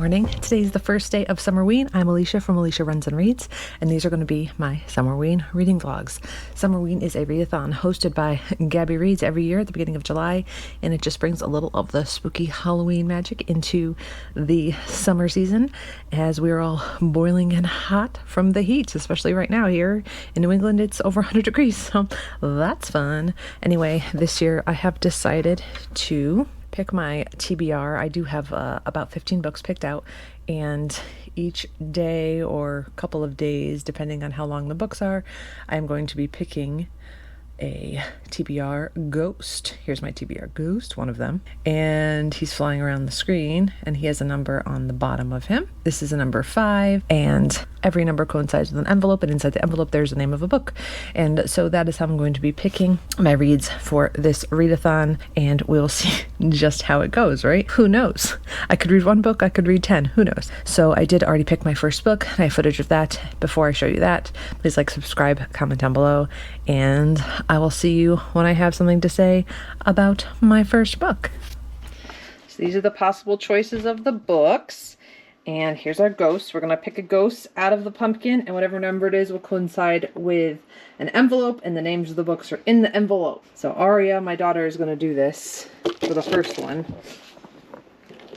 morning. Today's the first day of Summerween. I'm Alicia from Alicia Runs and Reads, and these are going to be my Summerween reading vlogs. Summerween is a readathon hosted by Gabby Reads every year at the beginning of July, and it just brings a little of the spooky Halloween magic into the summer season as we're all boiling and hot from the heat, especially right now here in New England. It's over 100 degrees, so that's fun. Anyway, this year I have decided to pick my TBR. I do have about 15 books picked out, and each day or couple of days, depending on how long the books are, I'm going to be picking a TBR ghost. Here's my TBR ghost, one of them, and he's flying around the screen, and he has a number on the bottom of him. This is a number 5, and every number coincides with an envelope, and inside the envelope there's the name of a book. And so that is how I'm going to be picking my reads for this readathon, and we'll see just how it goes, right? Who knows? I could read one book, I could read 10, who knows? So I did already pick my first book, and I have footage of that. Before I show you that, please like, subscribe, comment down below, and I will see you when I have something to say about my first book. So these are the possible choices of the books. And here's our ghost. We're going to pick a ghost out of the pumpkin, and whatever number it is will coincide with an envelope, and the names of the books are in the envelope. So Aria, my daughter, is going to do this for the first one.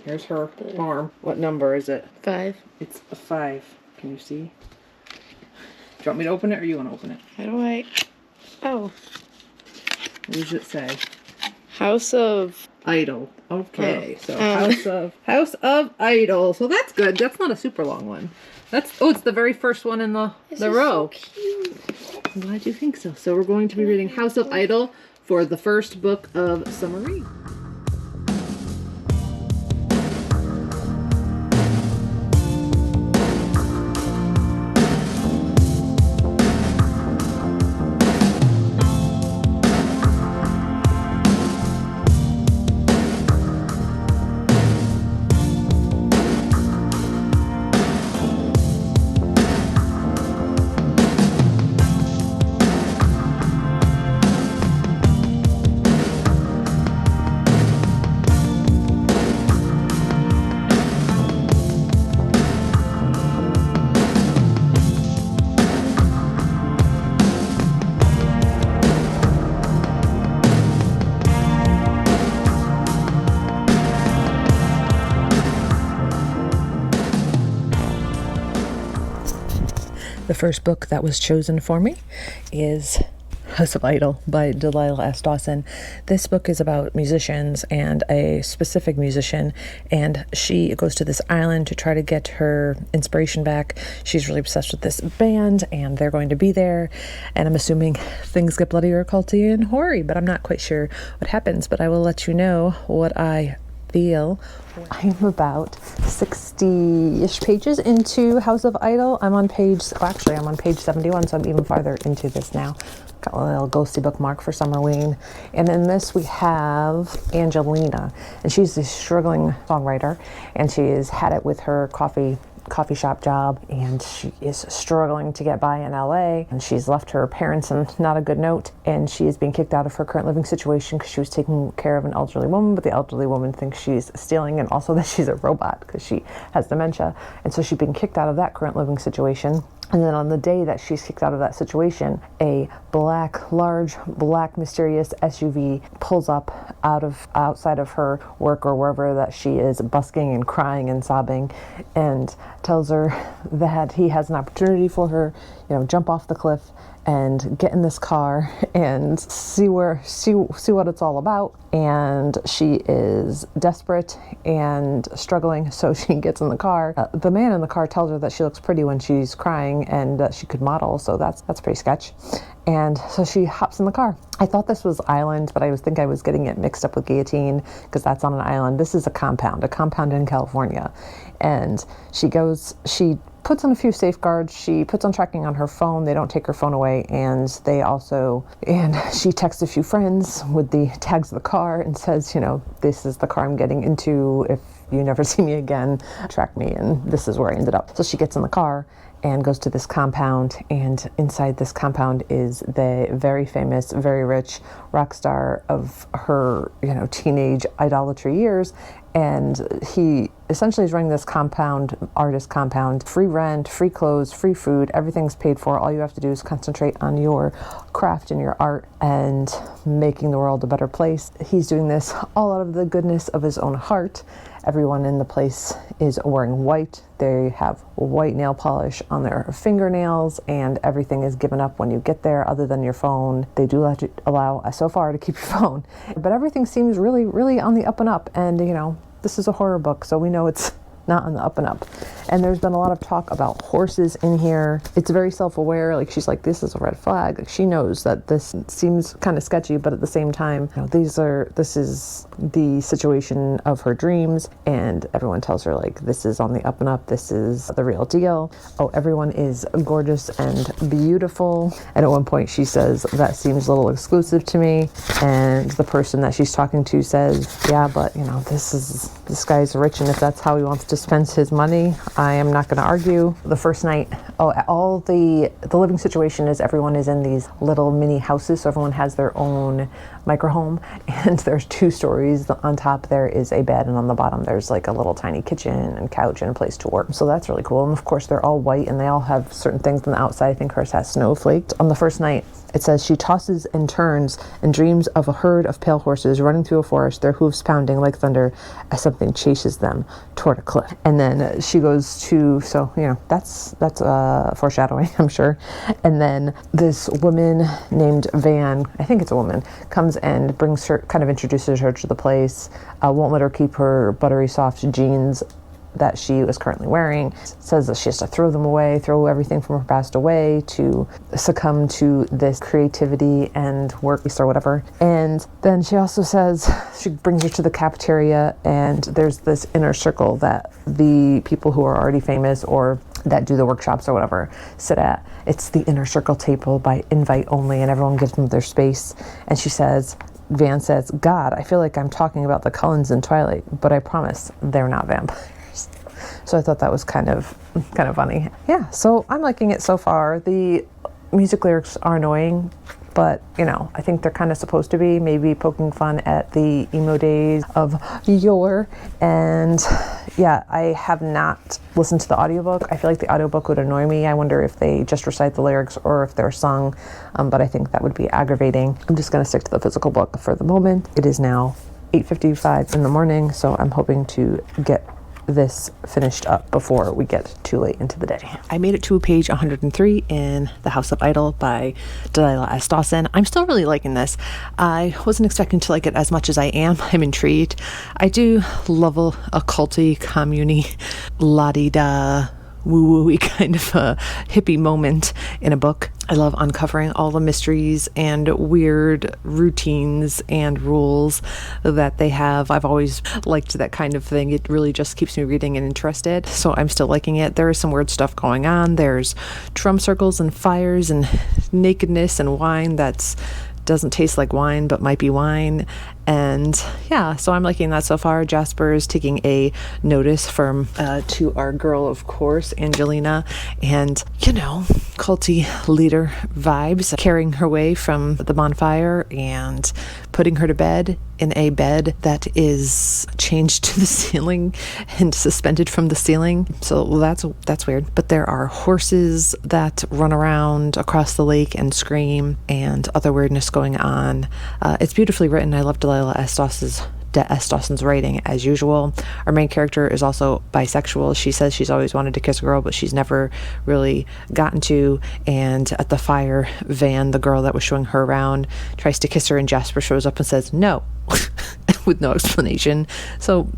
Here's her arm. What number is it? 5. It's a 5. Can you see? Do you want me to open it, or you want to open it? How do I... Oh. What does it say? House of... Idol. Okay, so House House of Idol. So that's good. That's not a super long one. It's the very first one in the row. So cute. I'm glad you think so. So we're going to be reading House of Idol for the first book of Summerween. The first book that was chosen for me is House of Idol by Delilah S. Dawson. This book is about musicians and a specific musician, and she goes to this island to try to get her inspiration back. She's really obsessed with this band, and they're going to be there, and I'm assuming things get bloody or culty and hoary, but I'm not quite sure what happens. But I will let you know what I feel. I'm about 60-ish pages into House of Idol. I'm on page 71, so I'm even farther into this now. Got a little ghosty bookmark for Summerween. And in this we have Angelina, and she's a struggling songwriter, and she has had it with her coffee shop job, and she is struggling to get by in LA, and she's left her parents on not a good note, and she is being kicked out of her current living situation because she was taking care of an elderly woman, but the elderly woman thinks she's stealing, and also that she's a robot because she has dementia, and so she's being kicked out of that current living situation. And then on the day that she's kicked out of that situation, a large black mysterious SUV pulls up outside of her work or wherever that she is, busking and crying and sobbing, and tells her that he has an opportunity for her, jump off the cliff and get in this car and see what it's all about. And she is desperate and struggling, so she gets in the car. The man in the car tells her that she looks pretty when she's crying, and that she could model, so that's pretty sketch. And so she hops in the car. I thought this was Island, but I was getting it mixed up with Guillotine because that's on an island. This is a compound in California. And she puts on a few safeguards. She puts on tracking on her phone. They don't take her phone away. And she texts a few friends with the tags of the car and says, this is the car I'm getting into. If you never see me again, track me. And this is where I ended up. So she gets in the car and goes to this compound, and inside this compound is the very famous, very rich rock star of her, teenage idolatry years, and he essentially is running this artist compound, free rent, free clothes, free food, everything's paid for. All you have to do is concentrate on your craft and your art and making the world a better place. He's doing this all out of the goodness of his own heart. Everyone in the place is wearing white. They have white nail polish on their fingernails, and everything is given up when you get there other than your phone. They do allow so far to keep your phone. But everything seems really, really on the up and up. And, this is a horror book, so we know it's not on the up and up. And there's been a lot of talk about horses in here. It's very self-aware. Like, she's like, this is a red flag. Like, she knows that this seems kind of sketchy, but at the same time, this is the situation of her dreams, and everyone tells her, like, this is on the up and up. This is the real deal. Oh, everyone is gorgeous and beautiful. And at one point she says, that seems a little exclusive to me. And the person that she's talking to says, yeah, but this guy's rich, and if that's how he wants to spend his money, I am not going to argue. The first night, all the living situation is everyone is in these little mini houses, so everyone has their own microhome, and there's 2 stories. On top there is a bed, and on the bottom there's like a little tiny kitchen and couch and a place to work. So that's really cool. And of course they're all white, and they all have certain things on the outside. I think hers has snowflakes. On the first night, it says she tosses and turns and dreams of a herd of pale horses running through a forest, their hooves pounding like thunder as something chases them toward a cliff. And then she goes to, that's foreshadowing, I'm sure. And then this woman named Van, I think it's a woman, comes and brings her, kind of introduces her to the place, won't let her keep her buttery soft jeans that she was currently wearing, says that she has to throw them away, throw everything from her past away to succumb to this creativity and work or whatever. And then she also says, she brings her to the cafeteria, and there's this inner circle that the people who are already famous or that do the workshops or whatever sit at. It's the inner circle table by invite only, and everyone gives them their space. And Van says, God, I feel like I'm talking about the Cullens in Twilight, but I promise they're not vampires. So I thought that was kind of funny. Yeah, so I'm liking it so far. The music lyrics are annoying, but I think they're kind of supposed to be, maybe poking fun at the emo days of yore. And yeah, I have not listened to the audiobook. I feel like the audiobook would annoy me. I wonder if they just recite the lyrics or if they're sung, but I think that would be aggravating. I'm just going to stick to the physical book for the moment. It is now 8:55 in the morning, so I'm hoping to get this finished up before we get too late into the day. I made it to page 103 in The House of Idol by Delilah S. Dawson. I'm still really liking this. I wasn't expecting to like it as much as I am. I'm intrigued. I do love a culty, commune-y, la-di-da, woo-woo-y kind of a hippie moment in a book. I love uncovering all the mysteries and weird routines and rules that they have. I've always liked that kind of thing. It really just keeps me reading and interested. So I'm still liking it. There is some weird stuff going on. There's drum circles and fires and nakedness and wine that's doesn't taste like wine but might be wine. And yeah, so I'm liking that so far. Jasper is taking a notice from to our girl, of course, Angelina, and culty leader vibes, carrying her way from the bonfire and putting her to bed in a bed that is changed to the ceiling and suspended from the ceiling. So that's weird. But there are horses that run around across the lake and scream, and other weirdness going on. It's beautifully written. I love Delilah S. Dawson's writing as usual. Our main character is also bisexual. She says she's always wanted to kiss a girl, but she's never really gotten to. And at the fire, Van, the girl that was showing her around, tries to kiss her, and Jasper shows up and says no with no explanation. So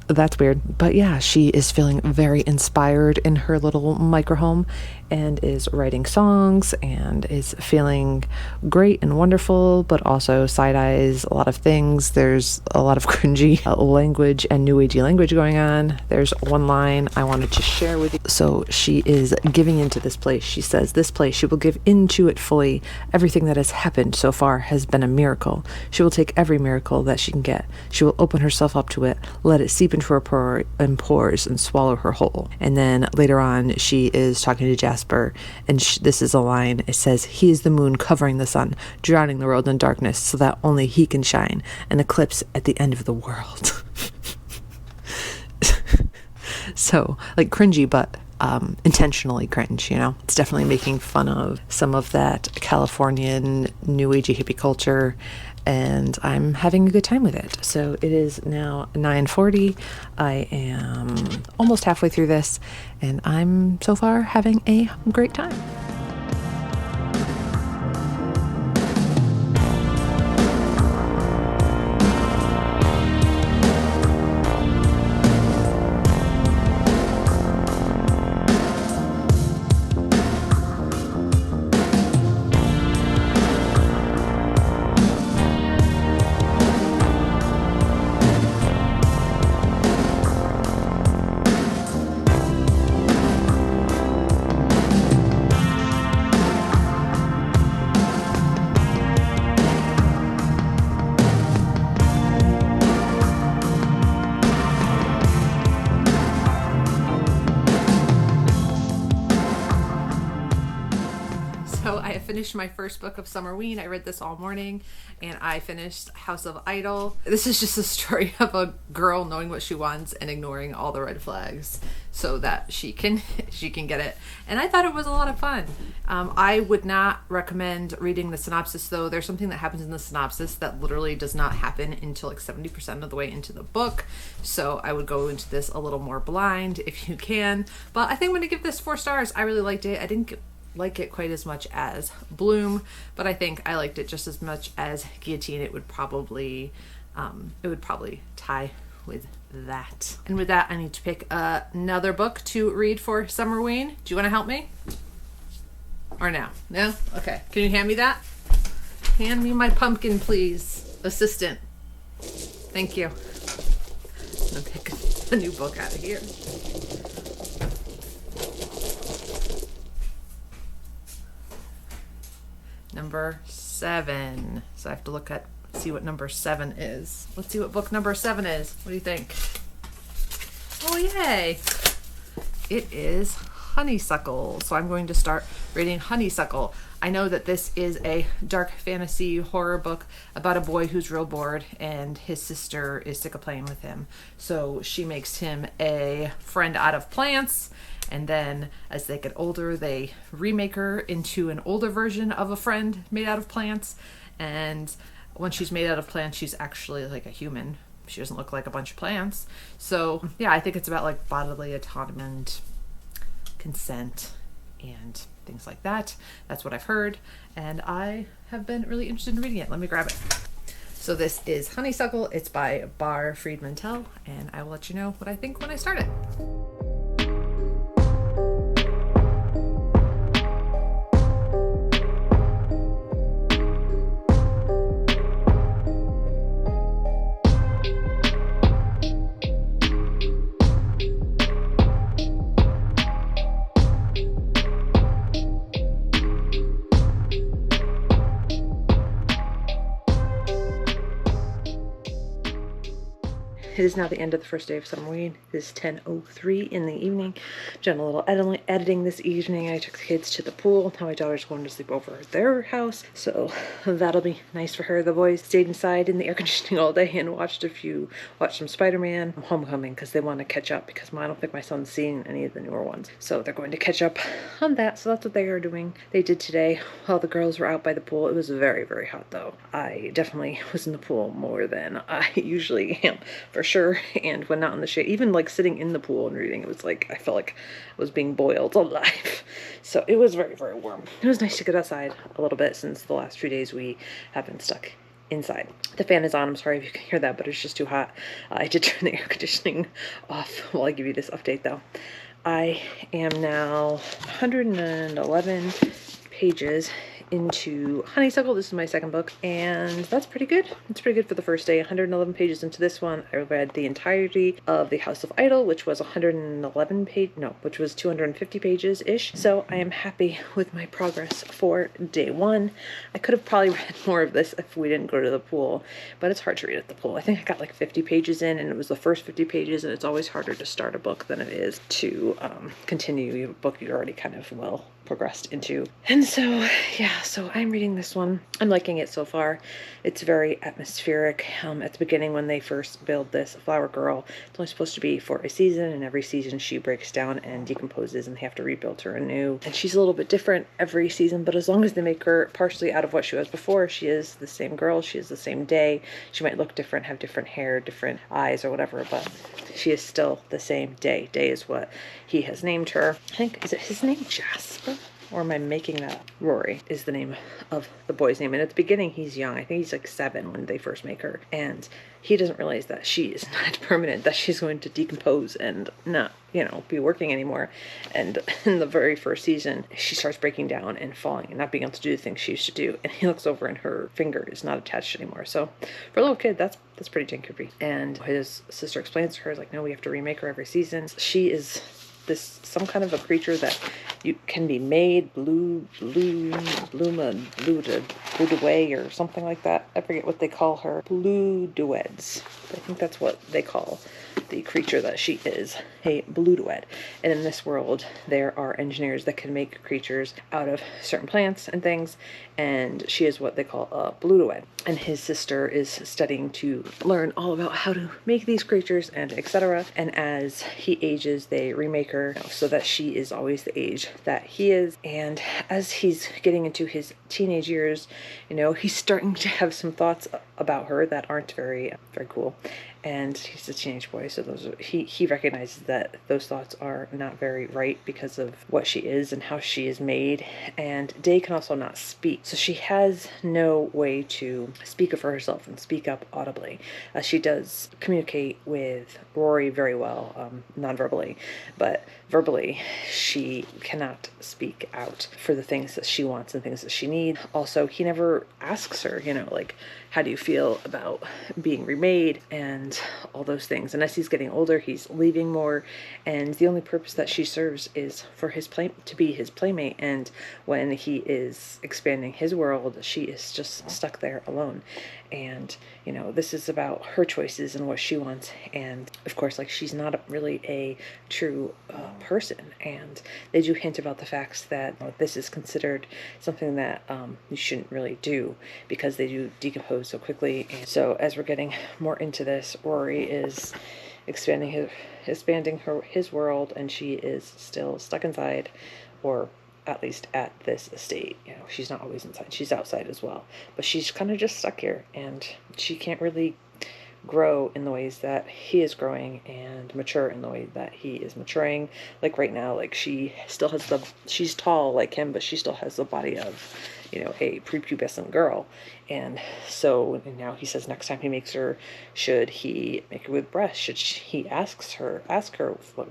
that's weird. But yeah, she is feeling very inspired in her little microhome and is writing songs and is feeling great and wonderful, but also side eyes a lot of things. There's a lot of cringy language and new agey language going on. There's one line I wanted to share with you. So she is giving into this place. She says, this place, she will give into it fully. Everything that has happened so far has been a miracle. She will take every miracle that she can get. She will open herself up to it, let it seep into her pores and swallow her whole. And then later on, she is talking to Jasper, and this is a line. It says, he is the moon covering the sun, drowning the world in darkness so that only he can shine, an eclipse at the end of the world. So like cringy, but intentionally cringe, you know? It's definitely making fun of some of that Californian new agey hippie culture, and I'm having a good time with it. So it is now 9:40. I am almost halfway through this, and I'm so far having a great time. So I finished my first book of Summerween. I read this all morning, and I finished House of Idol. This is just a story of a girl knowing what she wants and ignoring all the red flags so that she can get it. And I thought it was a lot of fun. I would not recommend reading the synopsis, though. There's something that happens in the synopsis that literally does not happen until like 70% of the way into the book. So I would go into this a little more blind if you can. But I think I'm going to give this 4 stars. I really liked it. I didn't like it quite as much as Bloom, but I think I liked it just as much as Guillotine. It would probably tie with that. And with that, I need to pick another book to read for Summerween. Do you want to help me? Or no? No? Okay. Can you hand me that? Hand me my pumpkin, please. Assistant. Thank you. I'm gonna pick a new book out of here. Number 7. So I have to see what number 7 is. Let's see what book number 7 is. What do you think? Oh, yay! It is Honeysuckle. So I'm going to start reading Honeysuckle. I know that this is a dark fantasy horror book about a boy who's real bored and his sister is sick of playing with him. So she makes him a friend out of plants. And then as they get older, they remake her into an older version of a friend made out of plants. And when she's made out of plants, she's actually like a human. She doesn't look like a bunch of plants. So yeah, I think it's about like bodily autonomy and consent and things like that. That's what I've heard. And I have been really interested in reading it. Let me grab it. So this is Honeysuckle. It's by Bar Friedman Tell. And I will let you know what I think when I start it. It is now the end of the first day of Summerween. It is 10:03 in the evening. Done a little editing this evening. I took the kids to the pool. Now my daughter's going to sleep over at their house, so that'll be nice for her. The boys stayed inside in the air conditioning all day and watched some Spider-Man Homecoming because they want to catch up because I don't think my son's seen any of the newer ones. So they're going to catch up on that. So that's what they are doing. They did today while the girls were out by the pool. It was very, very hot though. I definitely was in the pool more than I usually am, for sure. And when not in the shade, even like sitting in the pool and reading, it was like I felt like I was being boiled alive. So it was very, very warm. It was nice to get outside a little bit since the last few days we have been stuck inside. The fan is on. I'm sorry if you can hear that, but it's just too hot. I did turn the air conditioning off while I give you this update though. I am now 111 pages into Honeysuckle. This is my second book, and that's pretty good. It's pretty good for the first day. 111 pages into this one. I read the entirety of The House of Idol, which was 250 pages ish. So I am happy with my progress for day 1. I could have probably read more of this if we didn't go to the pool, but it's hard to read at the pool. I think I got like 50 pages in, and it was the first 50 pages, and it's always harder to start a book than it is to continue a book you're already kind of well progressed into. And so, yeah, so I'm reading this one. I'm liking it so far. It's very atmospheric. At the beginning, when they first build this flower girl, it's only supposed to be for a season, and every season she breaks down and decomposes, and they have to rebuild her anew. And she's a little bit different every season, but as long as they make her partially out of what she was before, she is the same girl, she is the same Day. She might look different, have different hair, different eyes, or whatever, but she is still the same Day. Day is what he has named her. I think, is it his name, Jasper? Or am I making that up? Rory is the name of the boy's name. And at the beginning, he's young. I think he's like 7 when they first make her. And he doesn't realize that she is not permanent, that she's going to decompose and not, be working anymore. And in the very first season, she starts breaking down and falling and not being able to do the things she used to do. And he looks over and her finger is not attached anymore. So for a little kid, that's pretty dang creepy. And his sister explains to her, like, no, we have to remake her every season. She is some kind of a creature that you can be made blue away or something like that. I forget what they call her. Blue duets. I think that's what they call the creature that she is, a blue duet. And in this world, there are engineers that can make creatures out of certain plants and things, and she is what they call a blue duet. And his sister is studying to learn all about how to make these creatures and etc. And as he ages, they remake her so that she is always the age that he is. And as he's getting into his teenage years, he's starting to have some thoughts about her that aren't very cool. And he's a teenage boy, so he recognizes that those thoughts are not very right because of what she is and how she is made. And Day can also not speak, so she has no way to speak up for herself and speak up audibly. She does communicate with Rory very well, non-verbally, but verbally she cannot speak out for the things that she wants and things that she needs. Also, he never asks her, like, how do you feel about being remade and all those things. And as he's getting older, he's leaving more, and the only purpose that she serves is for to be his playmate. And when he is expanding his world, she is just stuck there alone. And this is about her choices and what she wants. And of course, like, she's not really a true person. And they do hint about the facts that this is considered something that you shouldn't really do because they do decompose so quickly. And so as we're getting more into this, Rory is expanding his world, and she is still stuck inside, or at least at this estate. She's not always inside, she's outside as well, but she's kind of just stuck here, and she can't really grow in the ways that he is growing and mature in the way that he is maturing. Like right now, like, she's tall like him, but she still has the body of a prepubescent girl. And so now he says next time he makes her, should he make her with breasts? Should he ask her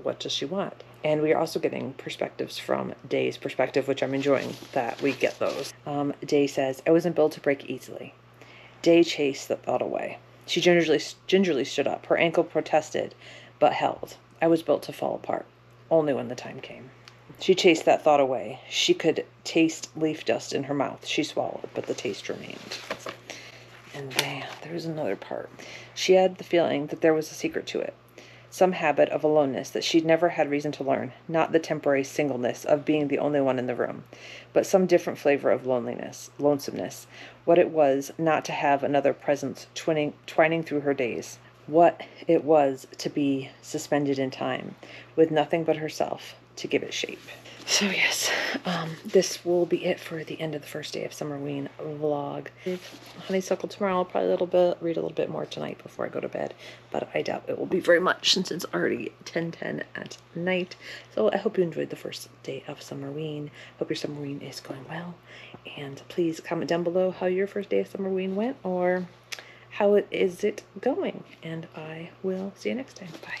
what does she want? And we are also getting perspectives from Day's perspective, which I'm enjoying that we get those. Day says, I wasn't built to break easily. Day chased the thought away. She gingerly stood up. Her ankle protested, but held. I was built to fall apart, only when the time came. She chased that thought away. She could taste leaf dust in her mouth. She swallowed, but the taste remained. And then there was another part. She had the feeling that there was a secret to it. Some habit of aloneness that she'd never had reason to learn, not the temporary singleness of being the only one in the room, but some different flavor of lonesomeness, what it was not to have another presence twining through her days, what it was to be suspended in time, with nothing but herself to give it shape. So yes, this will be it for the end of the first day of Summerween vlog. Honeysuckle tomorrow. I'll probably read a little bit more tonight before I go to bed, but I doubt it will be very much since it's already 10:10 at night. So I hope you enjoyed the first day of Summerween. Hope your Summerween is going well, and please comment down below how your first day of Summerween went, or how is it going, and I will see you next time. Bye.